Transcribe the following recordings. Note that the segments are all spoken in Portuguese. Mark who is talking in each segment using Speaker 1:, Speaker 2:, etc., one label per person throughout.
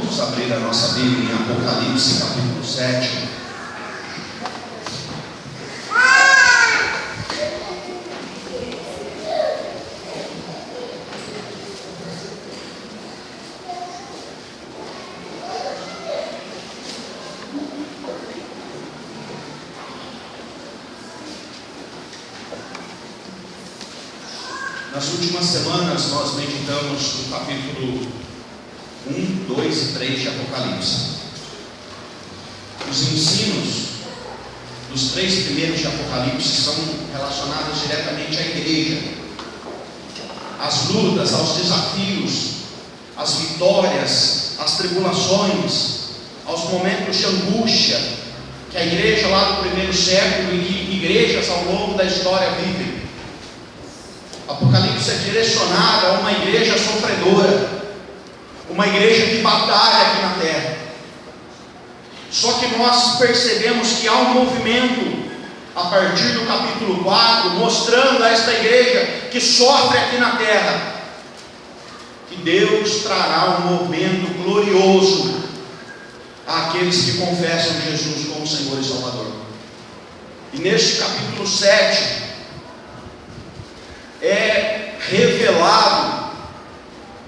Speaker 1: Vamos abrir a nossa Bíblia em Apocalipse, capítulo 7. Nas últimas semanas nós meditamos no capítulo 1, 2 e 3 de Apocalipse. Os ensinos dos 3 primeiros de Apocalipse são relacionados diretamente à igreja, às lutas, aos desafios, às vitórias, às tribulações, aos momentos de angústia que a igreja lá do primeiro século e que igrejas ao longo da história vivem. Apocalipse é direcionado a uma igreja sofredora, uma igreja que batalha aqui na terra. Só que nós percebemos que há um movimento a partir do capítulo 4, mostrando a esta igreja que sofre aqui na terra, que Deus trará um momento glorioso àqueles que confessam Jesus como Senhor e Salvador. E neste capítulo 7 é revelado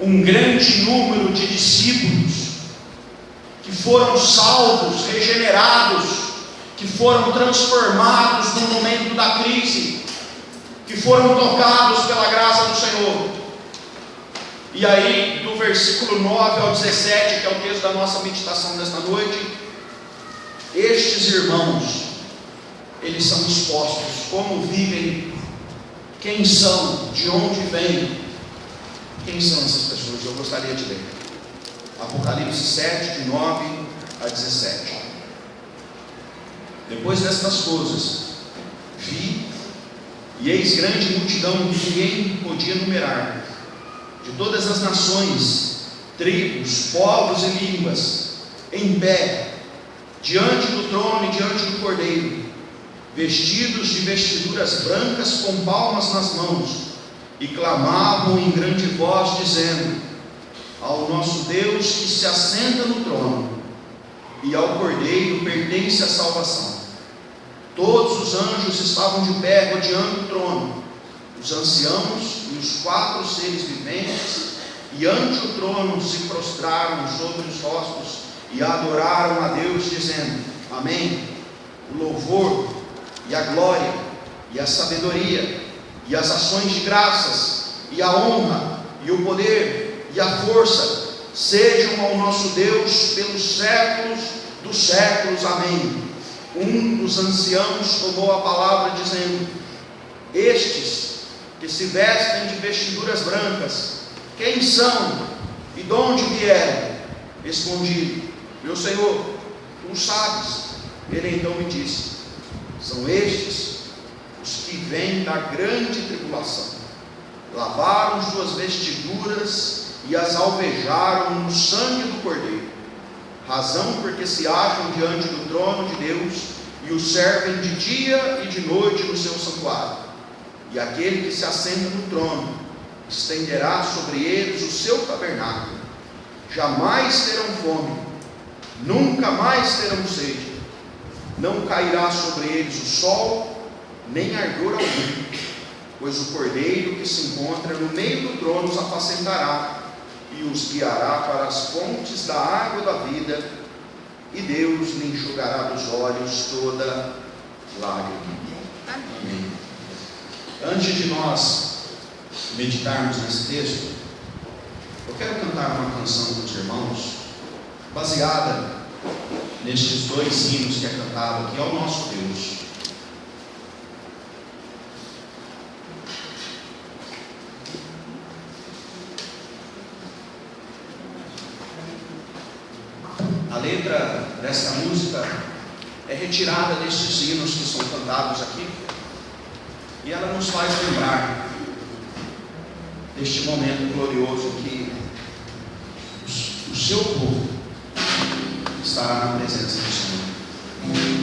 Speaker 1: um grande número de discípulos que foram salvos, regenerados, que foram transformados no momento da crise, que foram tocados pela graça do Senhor. E aí, do versículo 9 ao 17, que é o texto da nossa meditação desta noite, estes irmãos, eles são expostos, como vivem, quem são, de onde vêm, quem são essas pessoas. Eu gostaria de ler Apocalipse 7, de 9 a 17. Depois destas coisas, vi, e eis grande multidão que ninguém podia numerar, de todas as nações, tribos, povos e línguas, em pé, diante do trono e diante do Cordeiro, vestidos de vestiduras brancas, com palmas nas mãos, e clamavam em grande voz, dizendo: ao nosso Deus que se assenta no trono, e ao Cordeiro pertence a salvação. Todos os anjos estavam de pé rodeando o trono, os anciãos e os 4 seres viventes, e ante o trono se prostraram sobre os rostos e adoraram a Deus, dizendo: amém. O louvor e a glória e a sabedoria e as ações de graças e a honra e o poder e a força sejam ao nosso Deus pelos séculos dos séculos, amém. Um dos anciãos tomou a palavra, dizendo: estes que se vestem de vestiduras brancas, quem são e de onde vieram? Respondi: meu Senhor, tu sabes. Ele então me disse: são estes os que vêm da grande tribulação, lavaram suas vestiduras e as alvejaram no sangue do Cordeiro, razão porque se acham diante do trono de Deus e o servem de dia e de noite no seu santuário. E aquele que se assenta no trono estenderá sobre eles o seu tabernáculo. Jamais terão fome, nunca mais terão sede. Não cairá sobre eles o sol, nem ardor algum, pois o Cordeiro que se encontra no meio do trono os apacentará e os guiará para as fontes da água da vida, e Deus lhe enxugará dos olhos toda lágrima. Amém. Antes de nós meditarmos nesse texto, eu quero cantar uma canção com os irmãos, baseada nestes 2 hinos que é cantado aqui ao nosso Deus. A letra desta música é retirada destes hinos que são cantados aqui, e ela nos faz lembrar deste momento glorioso que o seu povo estará na presença do Senhor.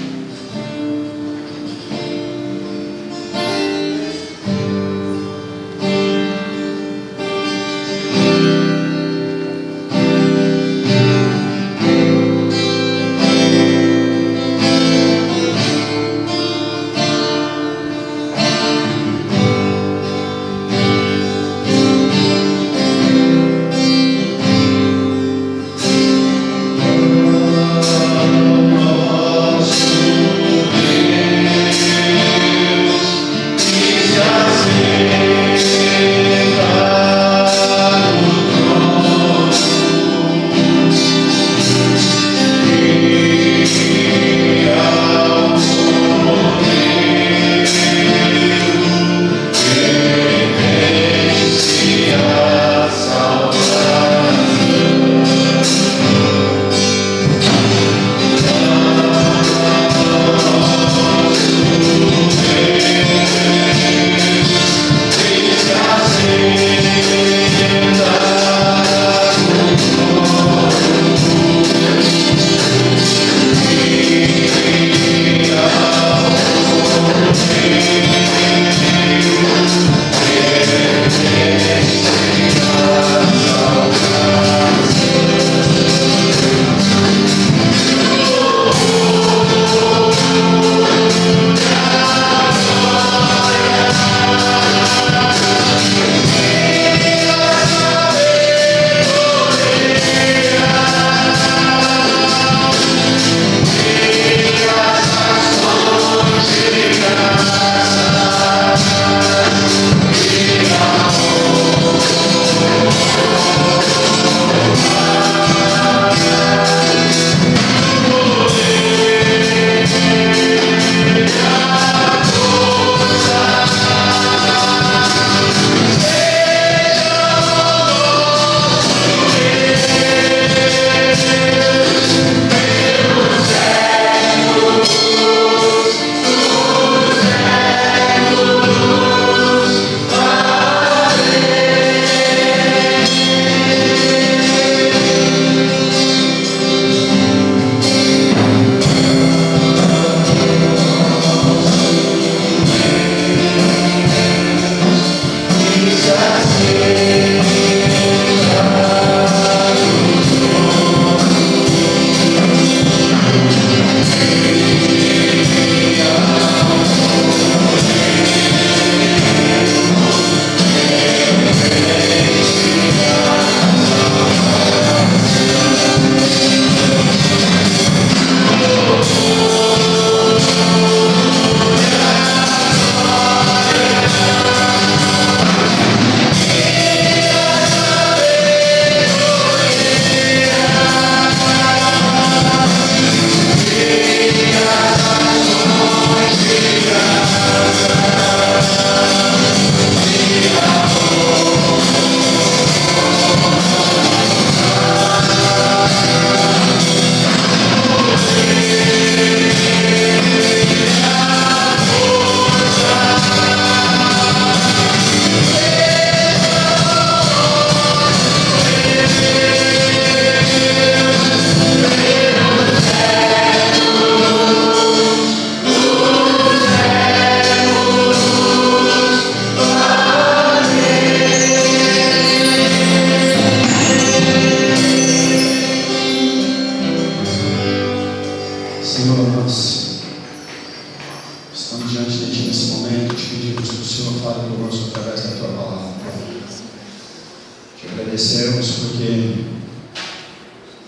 Speaker 1: Agradecemos porque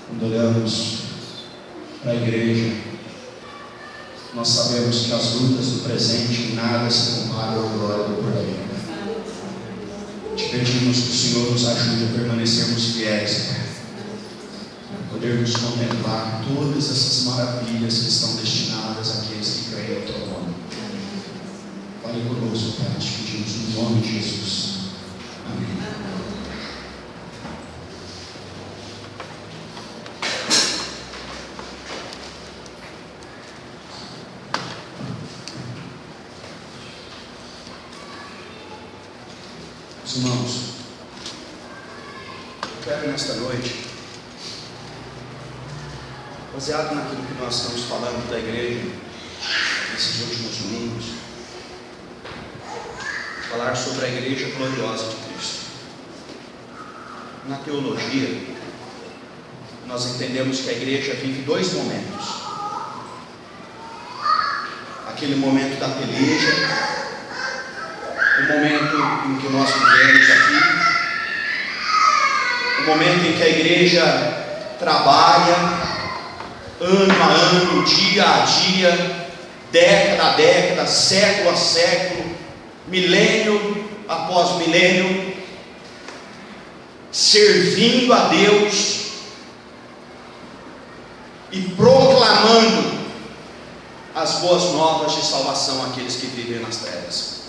Speaker 1: quando olhamos para a igreja, nós sabemos que as lutas do presente em nada se comparam à glória do porvir. Te pedimos que o Senhor nos ajude a permanecermos fiéis, podermos contemplar todas essas maravilhas que estão destinadas àqueles que creem no teu nome. Fale conosco, Pai, te pedimos no nome de Jesus. Amém. Irmãos, eu quero nesta noite, baseado naquilo que nós estamos falando da igreja nesses últimos domingos, falar sobre a igreja gloriosa de Cristo. Na teologia, nós entendemos que a igreja vive dois momentos: aquele momento da peleja, o momento em que nós vivemos aqui, o momento em que a igreja trabalha ano a ano, dia a dia, década a década, século a século, milênio após milênio, servindo a Deus e proclamando as boas novas de salvação àqueles que vivem nas trevas.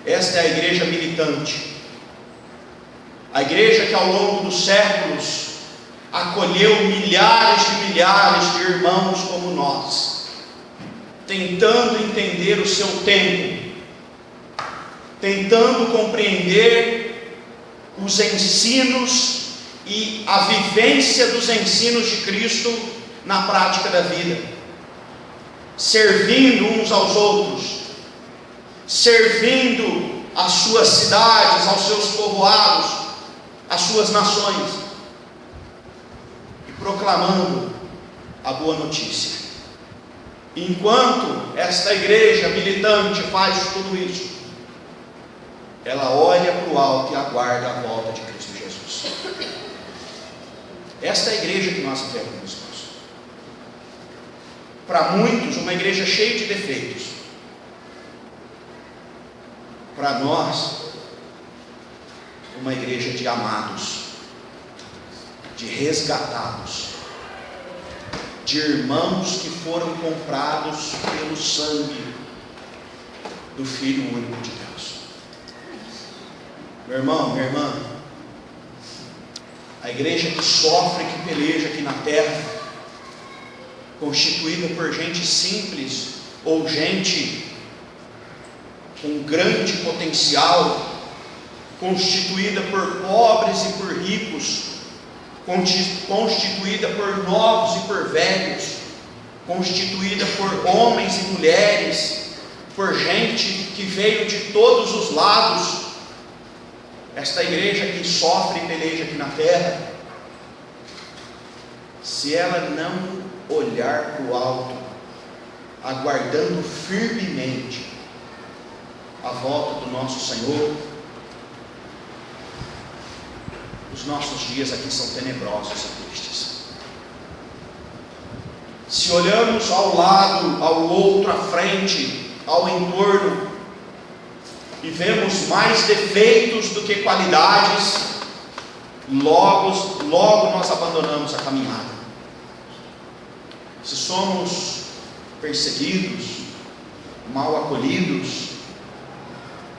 Speaker 1: Esta é a igreja militante, a igreja que ao longo dos séculos acolheu milhares de irmãos como nós, tentando entender o seu tempo, tentando compreender os ensinos e a vivência dos ensinos de Cristo na prática da vida, servindo uns aos outros, servindo as suas cidades, aos seus povoados, às suas nações, e proclamando a boa notícia. Enquanto esta igreja militante faz tudo isso, ela olha para o alto e aguarda a volta de Cristo Jesus. Esta é a igreja que nós vivemos, irmãos. Para muitos, uma igreja cheia de defeitos. Para nós, uma igreja de amados, de resgatados, de irmãos que foram comprados pelo sangue do Filho único de Deus. Meu irmão, minha irmã, a igreja que sofre, que peleja aqui na terra, constituída por gente simples ou gente com grande potencial, constituída por pobres e por ricos, constituída por novos e por velhos, constituída por homens e mulheres, por gente que veio de todos os lados. Esta igreja que sofre e peleja aqui na terra, se ela não olhar para o alto, aguardando firmemente a volta do nosso Senhor, os nossos dias aqui são tenebrosos e tristes. Se olhamos ao lado, ao outro, à frente, ao entorno, e vemos mais defeitos do que qualidades, logo nós abandonamos a caminhada. Se somos perseguidos, mal acolhidos,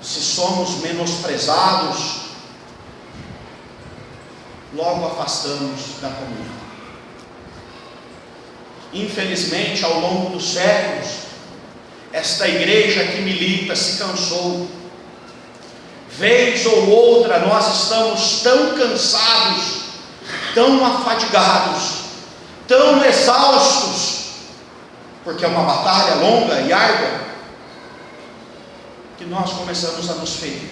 Speaker 1: se somos menosprezados, logo afastamos da comunhão. Infelizmente, ao longo dos séculos, esta igreja que milita se cansou. Vez ou outra nós estamos tão cansados, tão afadigados, tão exaustos, porque é uma batalha longa e árdua, que nós começamos a nos ferir,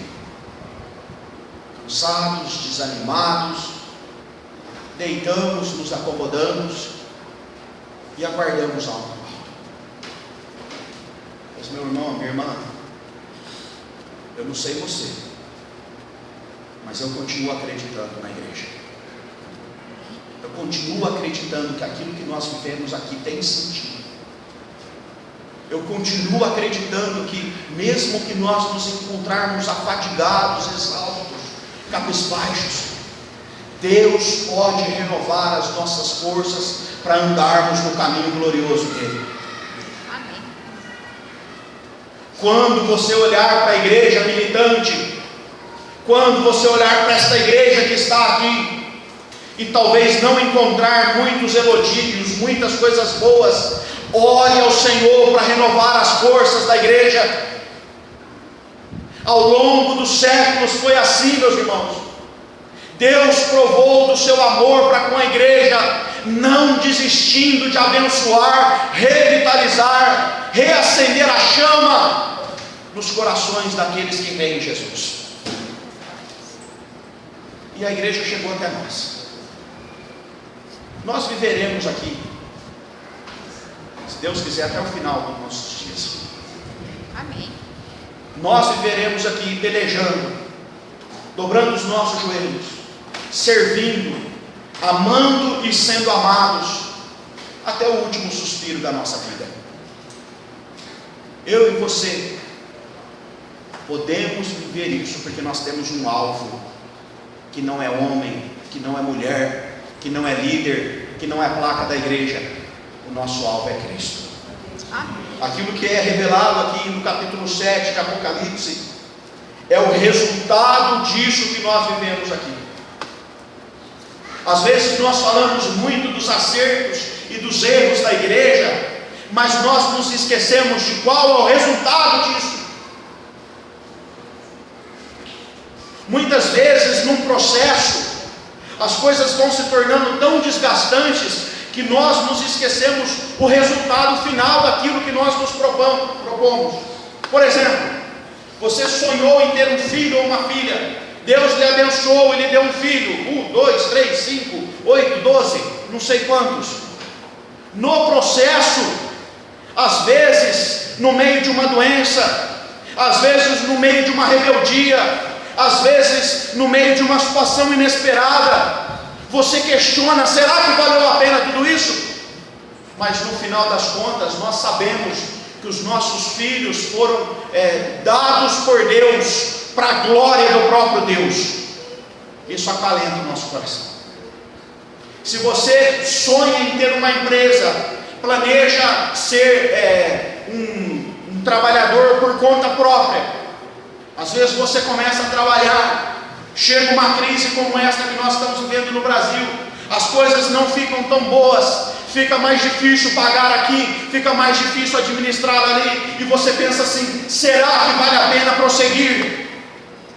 Speaker 1: cansados, desanimados, deitamos, nos acomodamos e aguardamos algo. Mas meu irmão, minha irmã, eu não sei você, mas eu continuo acreditando na igreja. Eu continuo acreditando que aquilo que nós vivemos aqui tem sentido. Eu continuo acreditando que, mesmo que nós nos encontrarmos afadigados, exaustos, cabisbaixos, Deus pode renovar as nossas forças para andarmos no caminho glorioso dele.
Speaker 2: Amém.
Speaker 1: Quando você olhar para a igreja militante, quando você olhar para esta igreja que está aqui, e talvez não encontrar muitos elogios, muitas coisas boas, ore ao Senhor para renovar as forças da igreja. Ao longo dos séculos foi assim, meus irmãos. Deus provou do seu amor para com a igreja, não desistindo de abençoar, revitalizar, reacender a chama nos corações daqueles que creem em Jesus. E a igreja chegou até nós. Nós viveremos aqui, se Deus quiser, até o final dos nossos dias.
Speaker 2: Amém.
Speaker 1: Nós viveremos aqui pelejando, dobrando os nossos joelhos, servindo, amando e sendo amados, até o último suspiro da nossa vida. Eu e você podemos viver isso porque nós temos um alvo, que não é homem, que não é mulher, que não é líder, que não é placa da igreja. O nosso alvo é Cristo.
Speaker 2: Amém.
Speaker 1: Aquilo que é revelado aqui no capítulo 7 de Apocalipse é o resultado disso que nós vivemos aqui. Às vezes nós falamos muito dos acertos e dos erros da igreja, mas nós nos esquecemos de qual é o resultado disso. Muitas vezes num processo as coisas vão se tornando tão desgastantes que nós nos esquecemos o resultado final daquilo que nós nos propomos. Por exemplo, você sonhou em ter um filho ou uma filha, Deus lhe abençoou e lhe deu um filho, 1, 2, 3, 5, 8, 12, não sei quantos. No processo, às vezes no meio de uma doença, às vezes no meio de uma rebeldia, às vezes no meio de uma situação inesperada, você questiona, será que valeu a pena tudo isso? Mas no final das contas nós sabemos que os nossos filhos foram dados por Deus para a glória do próprio Deus. Isso acalenta o nosso coração. Se você sonha em ter uma empresa, planeja ser um trabalhador por conta própria, às vezes você começa a trabalhar, chega uma crise como esta que nós estamos vivendo no Brasil, as coisas não ficam tão boas, fica mais difícil pagar aqui, fica mais difícil administrar ali, e você pensa assim, será que vale a pena prosseguir?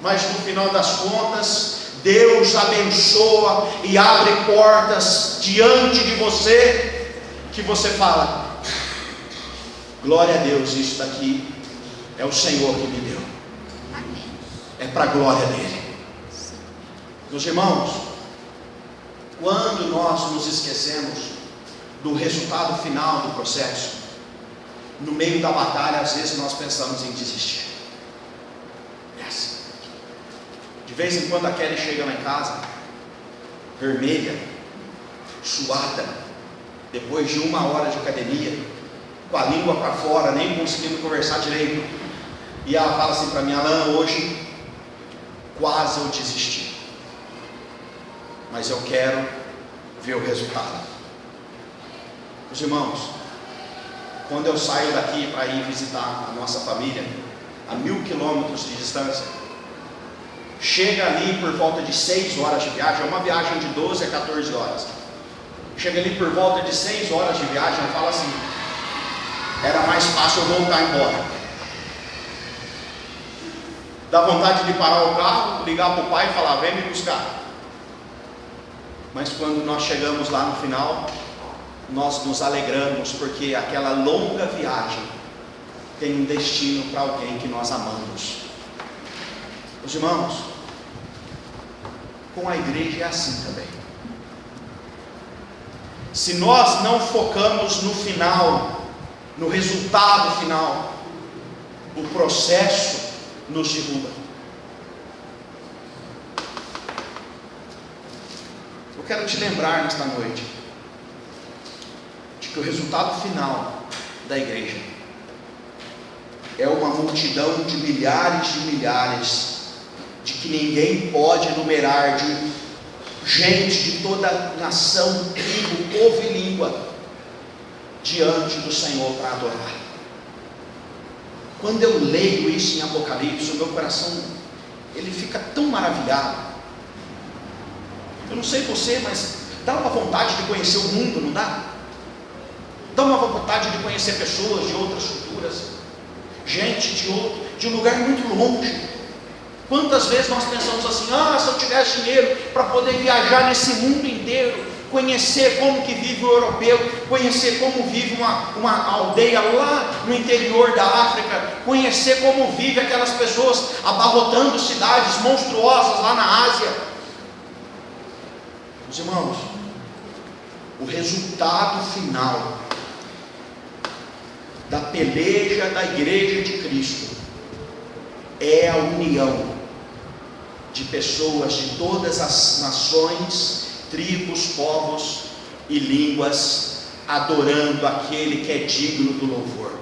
Speaker 1: Mas no final das contas, Deus abençoa e abre portas diante de você, que você fala, glória a Deus, isso daqui é o Senhor que me deu, é para a glória dele. Meus irmãos, quando nós nos esquecemos do resultado final do processo, no meio da batalha, às vezes nós pensamos em desistir. De vez em quando a Kelly chega lá em casa, vermelha, suada, depois de 1 hora de academia, com a língua para fora, nem conseguindo conversar direito, e ela fala assim para mim, Alan, hoje quase eu desisti, mas eu quero ver o resultado. Meus irmãos, quando eu saio daqui para ir visitar a nossa família, a 1000 quilômetros de distância, chega ali por volta de 6 horas de viagem, é uma viagem de 12 a 14 horas, chega ali por volta de 6 horas de viagem, eu falo assim, era mais fácil eu voltar embora. Dá vontade de parar o carro, ligar para o pai e falar, vem me buscar. Mas quando nós chegamos lá no final, nós nos alegramos, porque aquela longa viagem tem um destino para alguém que nós amamos. Os irmãos, com a igreja é assim também. Se nós não focamos no final, no resultado final, o processo nos derruba. Eu quero te lembrar nesta noite de que o resultado final da igreja é uma multidão de milhares, de que ninguém pode enumerar, de gente de toda nação, tribo, povo e língua, diante do Senhor para adorar. Quando eu leio isso em Apocalipse, o meu coração, ele fica tão maravilhado. Eu não sei você, mas dá uma vontade de conhecer o mundo, não dá? Dá uma vontade de conhecer pessoas de outras culturas, gente de um lugar muito longe. Quantas vezes nós pensamos assim: se eu tivesse dinheiro para poder viajar nesse mundo inteiro, conhecer como que vive o europeu, conhecer como vive uma aldeia lá no interior da África, conhecer como vive aquelas pessoas abarrotando cidades monstruosas lá na Ásia. Meus irmãos, o resultado final da peleja da igreja de Cristo é a união de pessoas de todas as nações, tribos, povos e línguas, adorando aquele que é digno do louvor.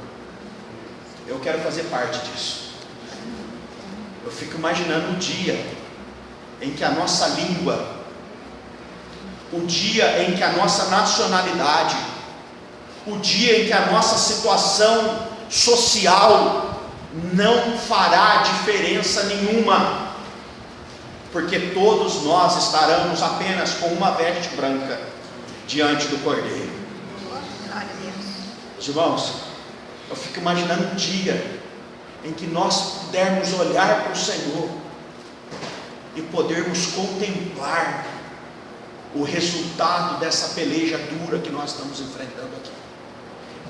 Speaker 1: Eu quero fazer parte disso. Eu fico imaginando o dia em que a nossa língua, o dia em que a nossa nacionalidade, o dia em que a nossa situação social não fará diferença nenhuma, porque todos nós estaremos apenas com uma veste branca diante do Cordeiro.
Speaker 2: Glória a Deus.
Speaker 1: Os irmãos, eu fico imaginando um dia em que nós pudermos olhar para o Senhor e podermos contemplar o resultado dessa peleja dura que nós estamos enfrentando aqui.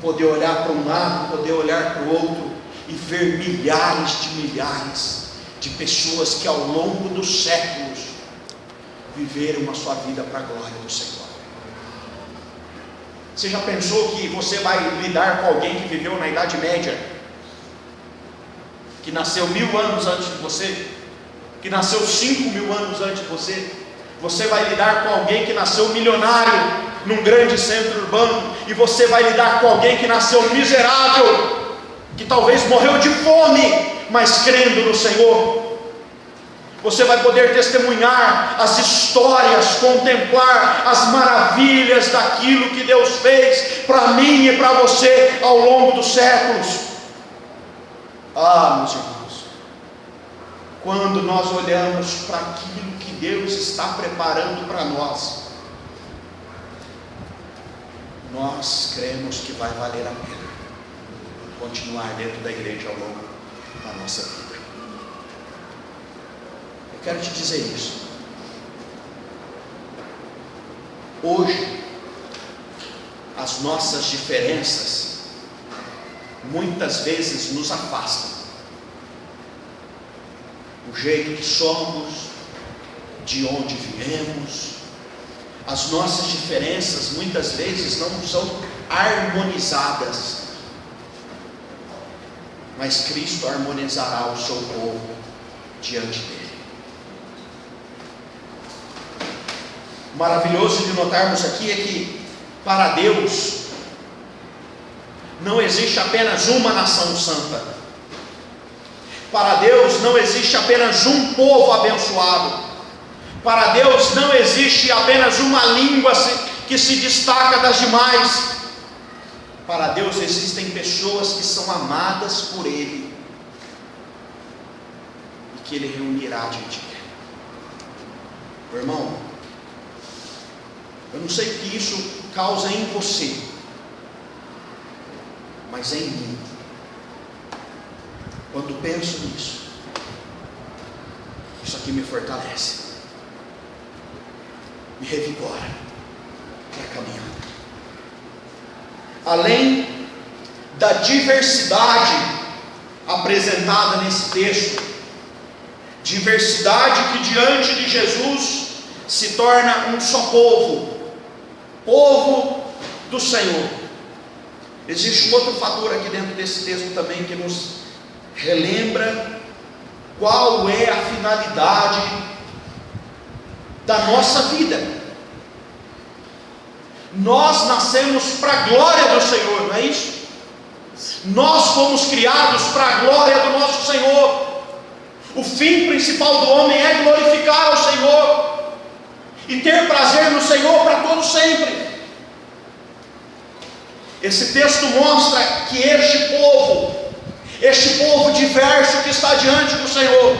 Speaker 1: Poder olhar para um lado, poder olhar para o outro e ver milhares de pessoas que ao longo dos séculos viveram a sua vida para a glória do Senhor. Você já pensou que você vai lidar com alguém que viveu na Idade Média, que nasceu 1000 anos antes de você, que nasceu 5000 anos antes de você? Você vai lidar com alguém que nasceu milionário num grande centro urbano, e você vai lidar com alguém que nasceu miserável, que talvez morreu de fome, mas crendo no Senhor. Você vai poder testemunhar as histórias, contemplar as maravilhas daquilo que Deus fez para mim e para você ao longo dos séculos. Meus irmãos, quando nós olhamos para aquilo que Deus está preparando para nós cremos que vai valer a pena continuar dentro da igreja ao longo da nossa vida. Eu quero te dizer isso. Hoje, as nossas diferenças muitas vezes nos afastam. O jeito que somos, de onde viemos, as nossas diferenças muitas vezes não são harmonizadas, mas Cristo harmonizará o seu povo diante dele. O maravilhoso de notarmos aqui é que para Deus não existe apenas uma nação santa. Para Deus não existe apenas um povo abençoado. Para Deus não existe apenas uma língua que se destaca das demais. Para Deus existem pessoas que são amadas por Ele e que Ele reunirá diante dele. Meu irmão, eu não sei o que isso causa em você, mas em mim. Quando penso nisso, isso aqui me fortalece, me revigora para a caminhada. Além da diversidade apresentada nesse texto, diversidade que diante de Jesus se torna um só povo, povo do Senhor. Existe um outro fator aqui dentro desse texto também que nos relembra qual é a finalidade da nossa vida. Nós nascemos para a glória do Senhor, não é isso? Nós fomos criados para a glória do nosso Senhor. O fim principal do homem é glorificar ao Senhor e ter prazer no Senhor para todo sempre. Esse texto mostra que este povo diverso que está diante do Senhor,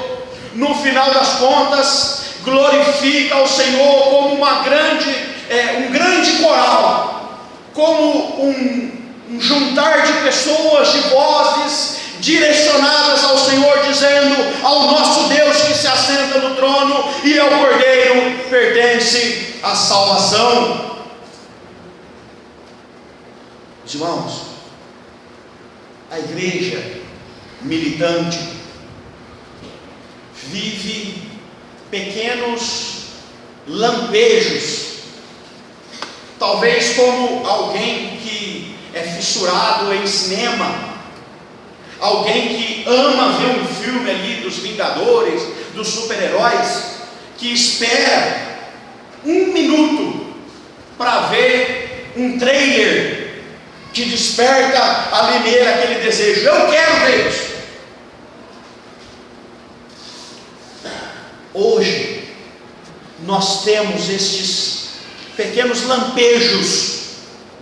Speaker 1: no final das contas, glorifica ao Senhor como um grande coral, como um juntar de pessoas, de vozes direcionadas ao Senhor, dizendo: ao nosso Deus que se assenta no trono e ao Cordeiro pertence a salvação. Irmãos, a igreja militante vive pequenos lampejos, talvez como alguém que é fissurado em cinema, alguém que ama ver um filme ali dos Vingadores, dos super-heróis, que espera 1 minuto para ver um trailer que desperta ali nele aquele desejo: eu quero ver isso. Hoje nós temos estes pequenos lampejos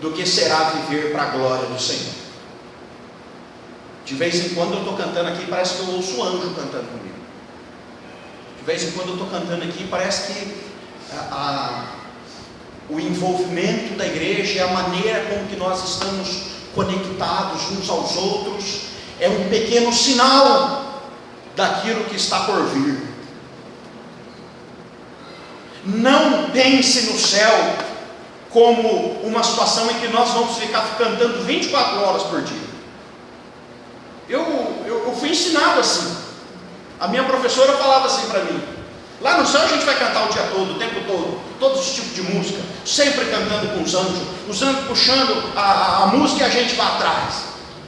Speaker 1: do que será viver para a glória do Senhor. De vez em quando eu estou cantando aqui, parece que eu ouço o anjo cantando comigo. De vez em quando eu estou cantando aqui, parece que o envolvimento da igreja, a maneira com que nós estamos conectados uns aos outros, é um pequeno sinal daquilo que está por vir. Não pense no céu como uma situação em que nós vamos ficar cantando 24 horas por dia. Eu fui ensinado assim. A minha professora falava assim para mim: lá no céu a gente vai cantar o dia todo, o tempo todo, todos os tipos de música, sempre cantando com os anjos puxando a música e a gente vai atrás,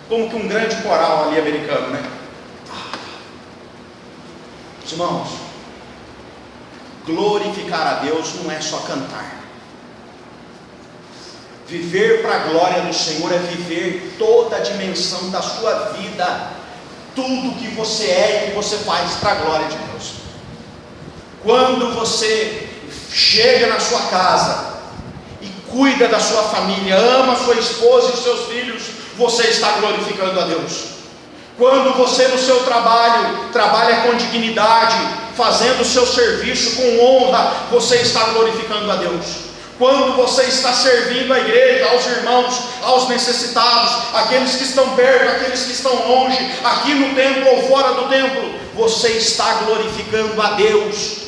Speaker 1: como que um grande coral ali americano, né? Irmãos, glorificar a Deus não é só cantar. Viver para a glória do Senhor é viver toda a dimensão da sua vida, tudo que você é e que você faz para a glória de Deus. Quando você chega na sua casa e cuida da sua família, ama a sua esposa e os seus filhos, você está glorificando a Deus. Quando você no seu trabalho trabalha com dignidade, fazendo o seu serviço com honra, você está glorificando a Deus. Quando você está servindo a igreja, aos irmãos, aos necessitados, aqueles que estão perto, aqueles que estão longe, aqui no templo ou fora do templo, você está glorificando a Deus.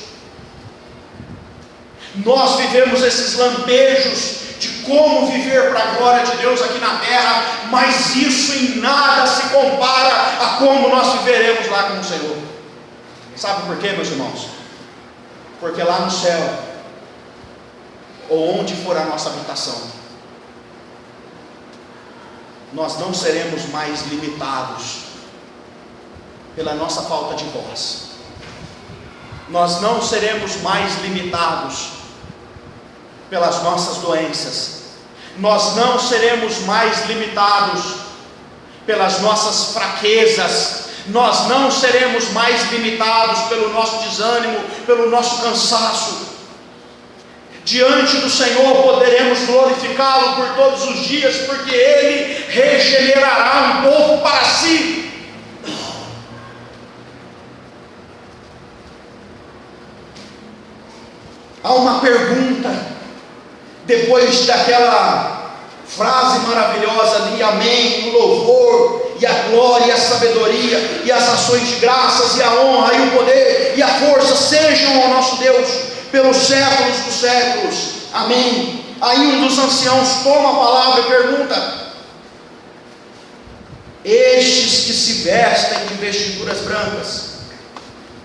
Speaker 1: Nós vivemos esses lampejos de como viver para a glória de Deus aqui na terra, mas isso em nada se compara a como nós viveremos lá com o Senhor. Sabe por quê, meus irmãos? Porque lá no céu, ou onde for a nossa habitação, nós não seremos mais limitados pela nossa falta de voz. Nós não seremos mais limitados pelas nossas doenças. Nós não seremos mais limitados pelas nossas fraquezas. Nós não seremos mais limitados pelo nosso desânimo, pelo nosso cansaço. Diante do Senhor poderemos glorificá-lo por todos os dias, porque Ele regenerará um povo para si. Há uma pergunta, depois daquela frase maravilhosa ali: amém, o louvor, e a glória, e a sabedoria, e as ações de graças, e a honra, e o poder, e a força sejam ao nosso Deus pelos séculos dos séculos, amém. Aí um dos anciãos toma a palavra e pergunta: estes que se vestem de vestiduras brancas,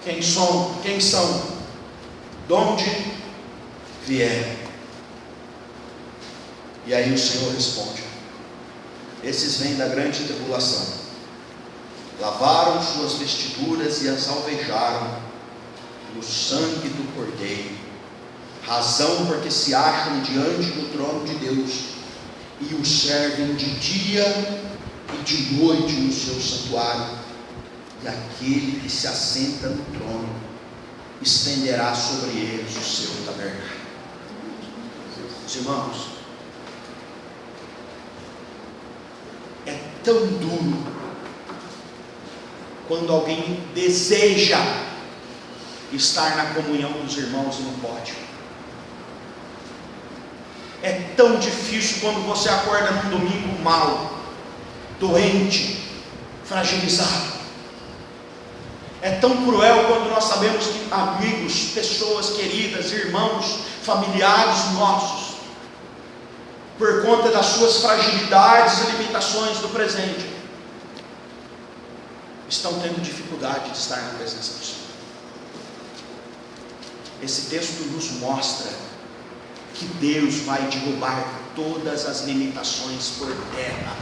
Speaker 1: quem são? De onde vieram? E aí o Senhor responde: esses vêm da grande tribulação, lavaram suas vestiduras e as alvejaram no sangue do Cordeiro, razão porque se acham diante do trono de Deus e o servem de dia e de noite no seu santuário. E aquele que se assenta no trono estenderá sobre eles o seu tabernáculo. Meus irmãos, é tão duro quando alguém deseja estar na comunhão dos irmãos e não pode. É tão difícil quando você acorda num domingo mal, doente, fragilizado. É tão cruel quando nós sabemos que amigos, pessoas queridas, irmãos, familiares nossos, por conta das suas fragilidades e limitações do presente, estão tendo dificuldade de estar na presença do Senhor. Esse texto nos mostra que Deus vai derrubar todas as limitações por terra.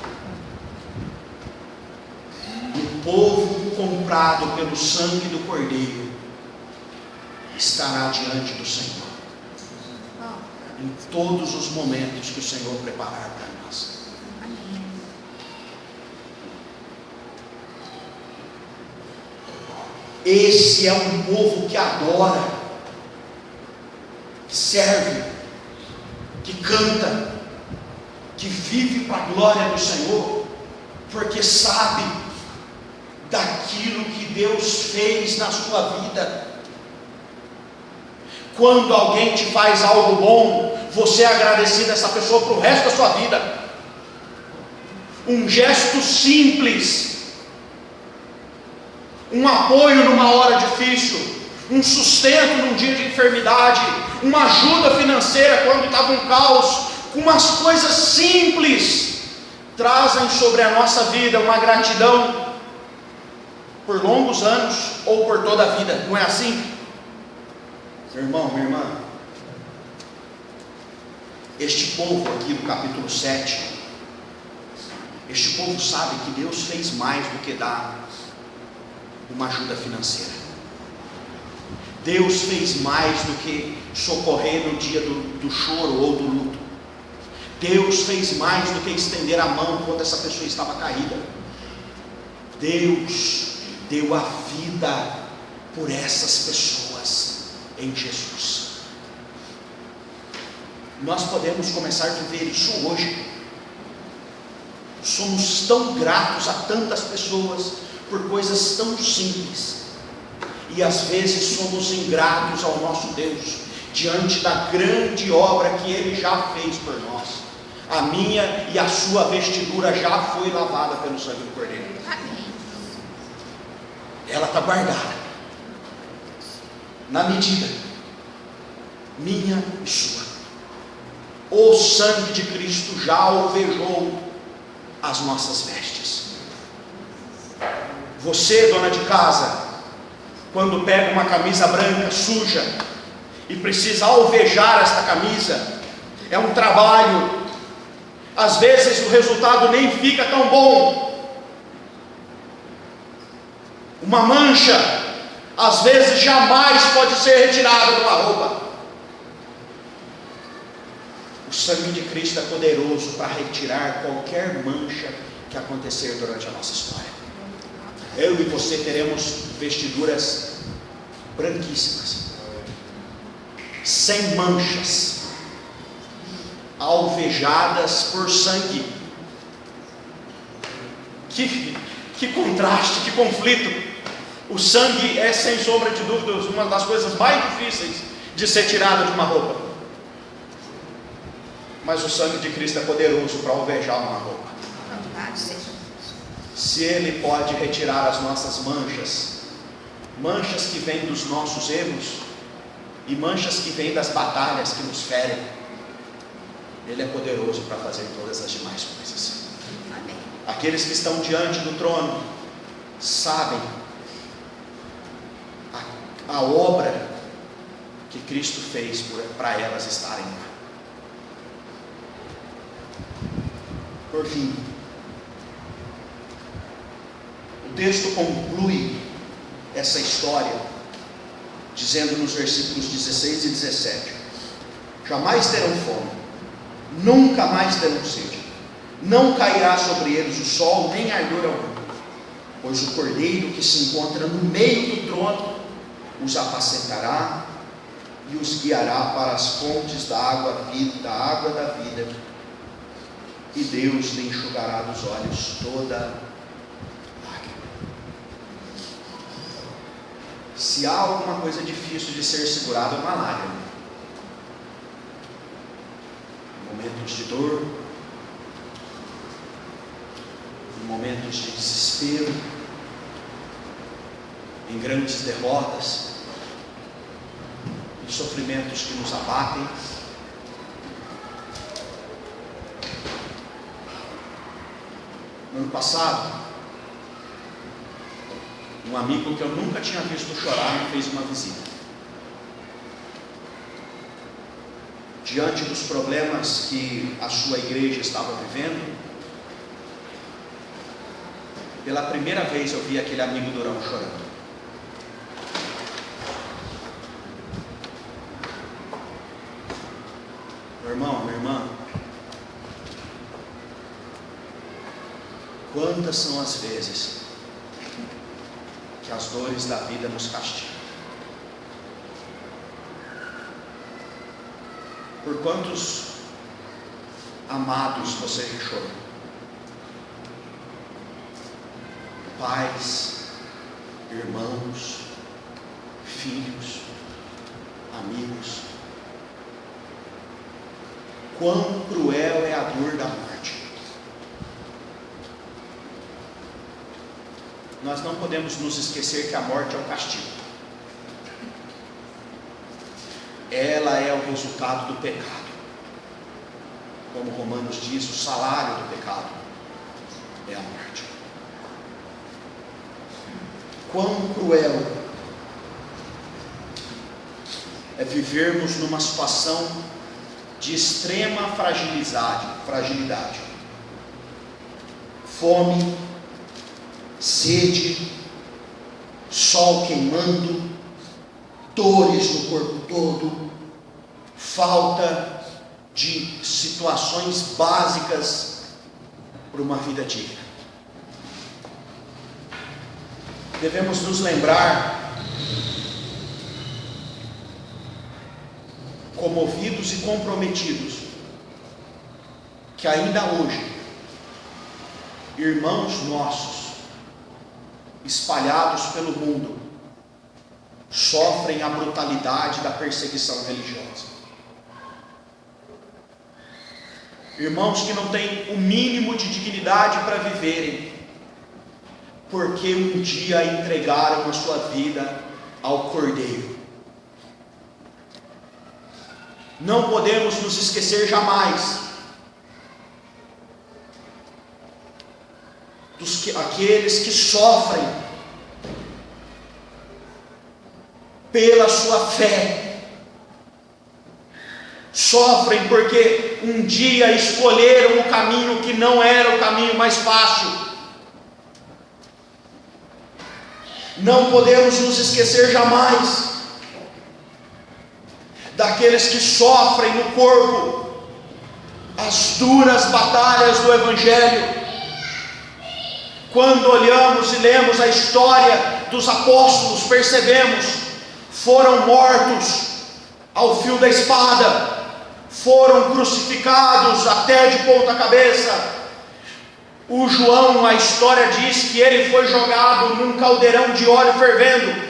Speaker 1: O povo comprado pelo sangue do Cordeiro estará diante do Senhor em todos os momentos que o Senhor preparar para nós. Esse é um povo que adora, que serve, que canta, que vive para a glória do Senhor, porque sabe daquilo que Deus fez na sua vida. Quando alguém te faz algo bom, você é agradecido a essa pessoa para o resto da sua vida. Um gesto simples, um apoio numa hora difícil, um sustento num dia de enfermidade, uma ajuda financeira quando estava um caos, umas coisas simples trazem sobre a nossa vida uma gratidão por longos anos ou por toda a vida. Não é assim? Meu irmão, minha irmã, este povo aqui do capítulo 7, este povo sabe que Deus fez mais do que dar uma ajuda financeira. Deus fez mais do que socorrer no dia do choro ou do luto. Deus fez mais do que estender a mão quando essa pessoa estava caída. Deus deu a vida por essas pessoas em Jesus. Nós podemos começar a viver isso hoje. Somos tão gratos a tantas pessoas por coisas tão simples, e às vezes somos ingratos ao nosso Deus diante da grande obra que Ele já fez por nós. A minha e a sua vestidura já foi lavada pelo sangue do Cordeiro. Ela está guardada na medida minha e sua. O sangue de Cristo já alvejou as nossas vestes. Você, dona de casa, quando pega uma camisa branca suja e precisa alvejar esta camisa, é um trabalho. Às vezes o resultado nem fica tão bom. Uma mancha, às vezes jamais pode ser retirada de uma roupa. O sangue de Cristo é poderoso para retirar qualquer mancha que acontecer durante a nossa história. Eu e você teremos vestiduras branquíssimas, sem manchas, alvejadas por sangue. Que contraste, que conflito! O sangue é, sem sombra de dúvidas, uma das coisas mais difíceis de ser tirada de uma roupa. Mas o sangue de Cristo é poderoso para alvejar uma roupa. Se Ele pode retirar as nossas manchas, manchas que vêm dos nossos erros e manchas que vêm das batalhas que nos ferem, Ele é poderoso para fazer todas as demais coisas. Amém. Aqueles que estão diante do trono sabem a obra que Cristo fez para elas estarem lá. Por fim, o texto conclui essa história dizendo nos versículos 16 e 17: jamais terão fome, nunca mais terão sede, não cairá sobre eles o sol, nem ardor algum, pois o Cordeiro que se encontra no meio do trono os apacentará e os guiará para as fontes da água da vida, e Deus lhe enxugará dos olhos toda lágrima. Se há alguma coisa difícil de ser segurada, é uma lágrima. Em momentos de dor, em momentos de desespero, em grandes derrotas, em sofrimentos que nos abatem, no ano passado, um amigo que eu nunca tinha visto chorar me fez uma visita. Diante dos problemas que a sua igreja estava vivendo, pela primeira vez eu vi aquele amigo durão chorando. Meu irmão, minha irmã, quantas são as vezes que as dores da vida nos castigam? Por quantos amados você chorou? Pais, irmãos, filhos, amigos. Quão cruel é a dor da morte. Nós não podemos nos esquecer que a morte é o castigo. Ela é o resultado do pecado. Como Romanos diz, o salário do pecado é a morte. Quão cruel é vivermos numa situação de extrema fragilidade, fome, sede, sol queimando, dores no corpo todo, falta de situações básicas para uma vida digna. Devemos nos lembrar, comovidos e comprometidos, que ainda hoje, irmãos nossos, espalhados pelo mundo, sofrem a brutalidade da perseguição religiosa. Irmãos que não têm o mínimo de dignidade para viverem, porque um dia entregaram a sua vida ao Cordeiro. Não podemos nos esquecer jamais aqueles que sofrem pela sua fé, sofrem porque um dia escolheram o caminho que não era o caminho mais fácil. Não podemos nos esquecer jamais daqueles que sofrem no corpo as duras batalhas do Evangelho. Quando olhamos e lemos a história dos apóstolos, percebemos, foram mortos ao fio da espada, foram crucificados até de ponta cabeça. O João, a história diz que ele foi jogado num caldeirão de óleo fervendo.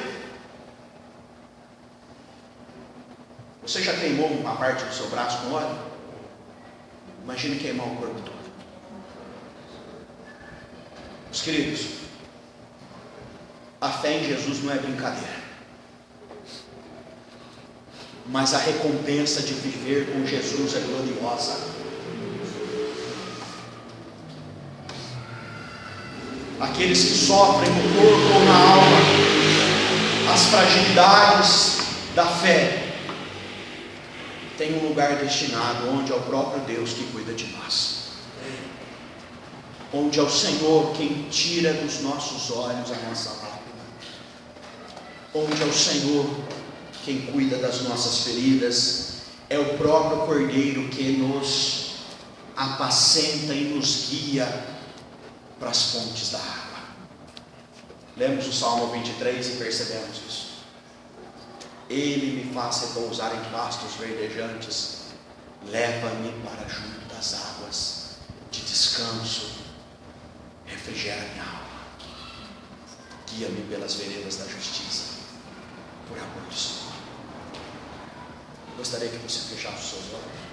Speaker 1: Você já queimou uma parte do seu braço com óleo? Imagine queimar o corpo todo. Meus queridos, a fé em Jesus não é brincadeira, mas a recompensa de viver com Jesus é gloriosa. Aqueles que sofrem no corpo ou na alma as fragilidades da fé têm um lugar destinado onde é o próprio Deus que cuida de nós, onde é o Senhor quem tira dos nossos olhos a nossa lágrima, onde é o Senhor quem cuida das nossas feridas, é o próprio Cordeiro que nos apacenta e nos guia para as fontes da água. Lemos o Salmo 23 e percebemos isso. Ele me faz repousar em pastos verdejantes, leva-me para junto das águas de descanso, refrigera minha alma, guia-me pelas veredas da justiça, por amor do Senhor. Eu gostaria que você fechasse os seus olhos.